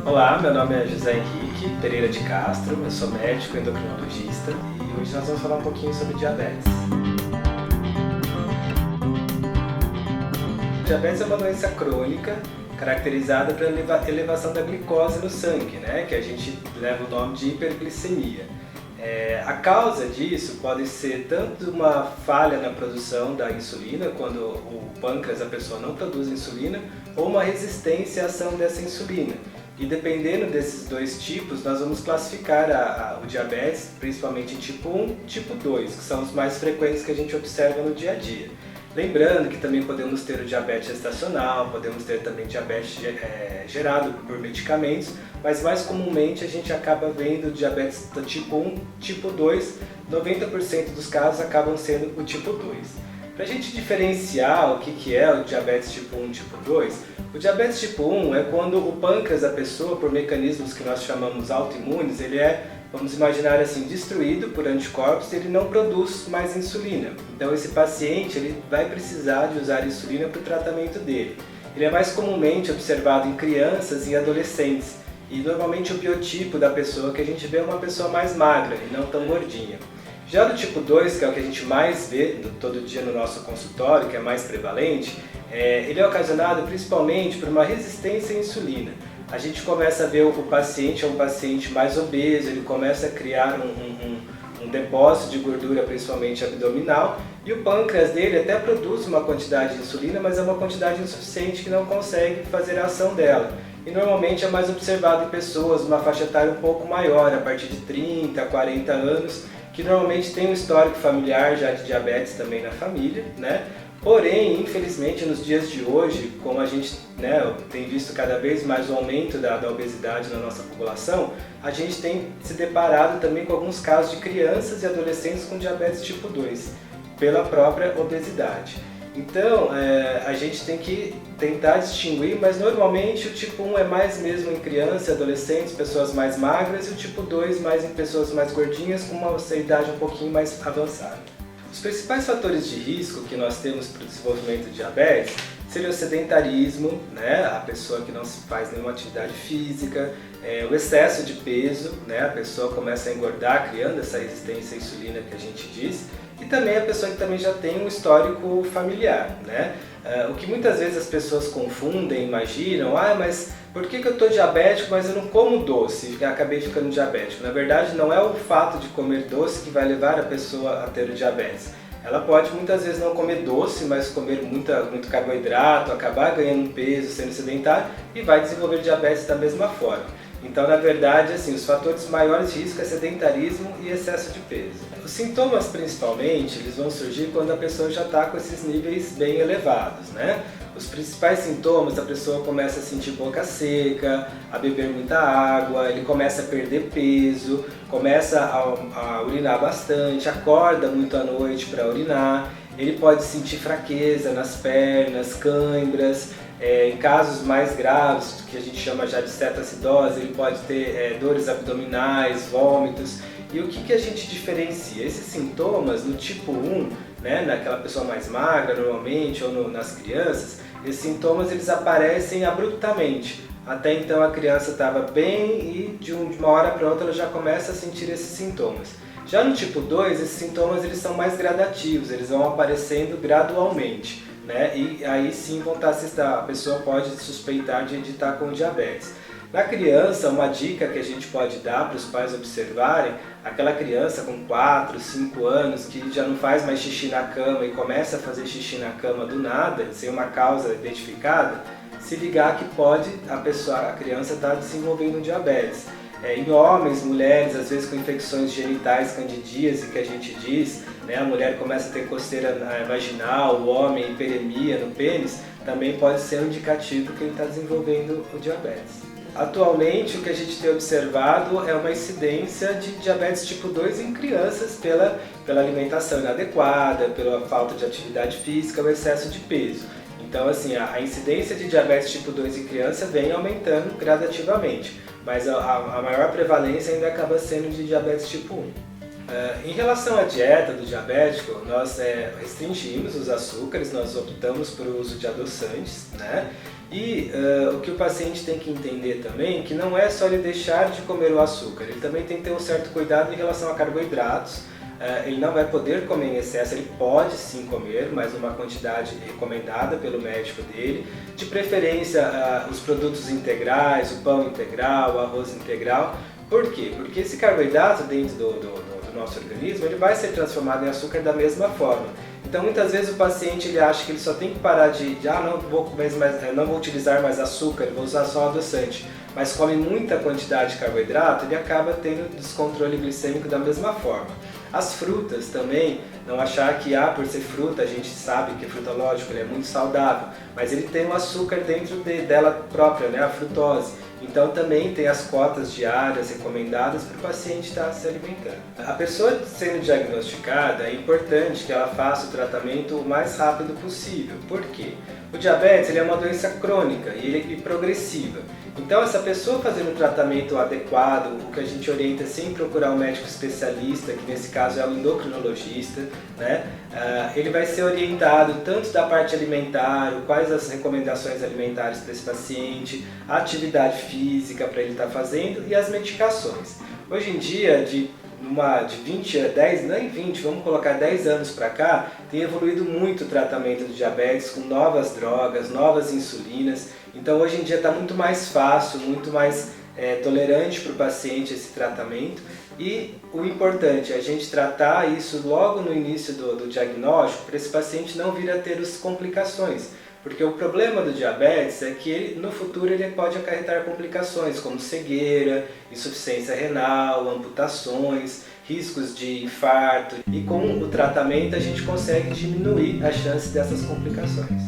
Olá, meu nome é José Henrique Pereira de Castro, eu sou médico endocrinologista e hoje nós vamos falar um pouquinho sobre diabetes. Diabetes é uma doença crônica caracterizada pela elevação da glicose no sangue, né? Que a gente leva o nome de hiperglicemia. A causa disso pode ser tanto uma falha na produção da insulina, quando o pâncreas, a pessoa não produz insulina, ou uma resistência à ação dessa insulina. E dependendo desses dois tipos, nós vamos classificar o diabetes, principalmente em tipo 1 e tipo 2, que são os mais frequentes que a gente observa no dia a dia. Lembrando que também podemos ter o diabetes gestacional, podemos ter também diabetes gerado por medicamentos, mas mais comumente a gente acaba vendo diabetes do tipo 1, tipo 2, 90% dos casos acabam sendo o tipo 2. Para a gente diferenciar o que é o diabetes tipo 1 e tipo 2, o diabetes tipo 1 é quando o pâncreas da pessoa, por mecanismos que nós chamamos autoimunes, ele é, vamos imaginar assim, destruído por anticorpos e ele não produz mais insulina. Então esse paciente ele vai precisar de usar insulina para o tratamento dele. Ele é mais comumente observado em crianças e adolescentes e normalmente o biotipo da pessoa que a gente vê é uma pessoa mais magra e não tão gordinha. Já do tipo 2, que é o que a gente mais vê todo dia no nosso consultório, que é mais prevalente, ele é ocasionado principalmente por uma resistência à insulina. A gente começa a ver o paciente é um paciente mais obeso, ele começa a criar um depósito de gordura, principalmente abdominal, e o pâncreas dele até produz uma quantidade de insulina, mas é uma quantidade insuficiente que não consegue fazer a ação dela. E normalmente é mais observado em pessoas numa faixa etária um pouco maior, a partir de 30, 40 anos, que normalmente tem um histórico familiar já de diabetes também na família, né? Porém, infelizmente, nos dias de hoje, como a gente tem visto cada vez mais o aumento da obesidade na nossa população, a gente tem se deparado também com alguns casos de crianças e adolescentes com diabetes tipo 2, pela própria obesidade. Então, a gente tem que tentar distinguir, mas normalmente o tipo 1 é mais mesmo em crianças e adolescentes, pessoas mais magras, e o tipo 2 mais em pessoas mais gordinhas, com uma idade um pouquinho mais avançada. Os principais fatores de risco que nós temos para o desenvolvimento de diabetes seria o sedentarismo, né? A pessoa que não se faz nenhuma atividade física, o excesso de peso, né? A pessoa começa a engordar, criando essa resistência à insulina que a gente diz, e também a pessoa que também já tem um histórico familiar, né? O que muitas vezes as pessoas confundem, imaginam, mas por que eu estou diabético, mas eu não como doce e acabei ficando diabético? Na verdade, não é o fato de comer doce que vai levar a pessoa a ter o diabetes. Ela pode muitas vezes não comer doce, mas comer muito carboidrato, acabar ganhando peso, sendo sedentário e vai desenvolver diabetes da mesma forma. Então, na verdade, assim, os fatores maiores de risco é sedentarismo e excesso de peso. Os sintomas, principalmente, eles vão surgir quando a pessoa já está com esses níveis bem elevados, né? Os principais sintomas, a pessoa começa a sentir boca seca, a beber muita água, ele começa a perder peso, começa a urinar bastante, acorda muito à noite para urinar, ele pode sentir fraqueza nas pernas, cãibras. Em casos mais graves, que a gente chama já de cetoacidose, ele pode ter dores abdominais, vômitos. E o que a gente diferencia? Esses sintomas no tipo 1, né, naquela pessoa mais magra normalmente, ou nas crianças, esses sintomas eles aparecem abruptamente. Até então a criança estava bem e de uma hora para outra ela já começa a sentir esses sintomas. Já no tipo 2, esses sintomas eles são mais gradativos, eles vão aparecendo gradualmente. Né? E aí sim a pessoa pode suspeitar de estar com diabetes. Na criança, uma dica que a gente pode dar para os pais observarem, aquela criança com 4, 5 anos que já não faz mais xixi na cama e começa a fazer xixi na cama do nada, sem uma causa identificada, se ligar que a criança está desenvolvendo diabetes. Em homens, mulheres, às vezes com infecções genitais candidíase, que a gente diz, né, a mulher começa a ter coceira vaginal, o homem hiperemia no pênis, também pode ser um indicativo que ele está desenvolvendo o diabetes. Atualmente, o que a gente tem observado é uma incidência de diabetes tipo 2 em crianças pela alimentação inadequada, pela falta de atividade física, o excesso de peso. Então, assim, a incidência de diabetes tipo 2 em criança vem aumentando gradativamente, mas a maior prevalência ainda acaba sendo de diabetes tipo 1. Em relação à dieta do diabético, nós restringimos os açúcares, nós optamos por uso de adoçantes, né? E o que o paciente tem que entender também, que não é só ele deixar de comer o açúcar, ele também tem que ter um certo cuidado em relação a carboidratos. Ele não vai poder comer em excesso, ele pode sim comer, mas numa quantidade recomendada pelo médico dele. De preferência os produtos integrais, o pão integral, o arroz integral. Por quê? Porque esse carboidrato dentro do nosso organismo ele vai ser transformado em açúcar da mesma forma. Então muitas vezes o paciente ele acha que ele só tem que parar não vou comer não vou utilizar mais açúcar, vou usar só adoçante, mas come muita quantidade de carboidrato, ele acaba tendo descontrole glicêmico da mesma forma. As frutas também, não achar que por ser fruta, a gente sabe que a fruta, lógico, ele é muito saudável, mas ele tem o açúcar dentro dela própria, né, a frutose. Então também tem as cotas diárias recomendadas para o paciente estar se alimentando. A pessoa sendo diagnosticada, é importante que ela faça o tratamento o mais rápido possível. Por quê? O diabetes ele é uma doença crônica e ele é progressiva. Então essa pessoa fazendo o tratamento adequado, o que a gente orienta é sempre procurar um médico especialista, que nesse caso é o endocrinologista, né? Ele vai ser orientado tanto da parte alimentar, quais as recomendações alimentares para esse paciente, a atividade física para ele estar fazendo e as medicações. Hoje em dia, de 20 a 10, nem 20, vamos colocar 10 anos para cá, tem evoluído muito o tratamento do diabetes com novas drogas, novas insulinas. Então hoje em dia está muito mais fácil, muito mais tolerante para o paciente esse tratamento. E o importante é a gente tratar isso logo no início do diagnóstico para esse paciente não vir a ter as complicações. Porque o problema do diabetes é que no futuro ele pode acarretar complicações como cegueira, insuficiência renal, amputações, riscos de infarto. E com o tratamento a gente consegue diminuir a chance dessas complicações.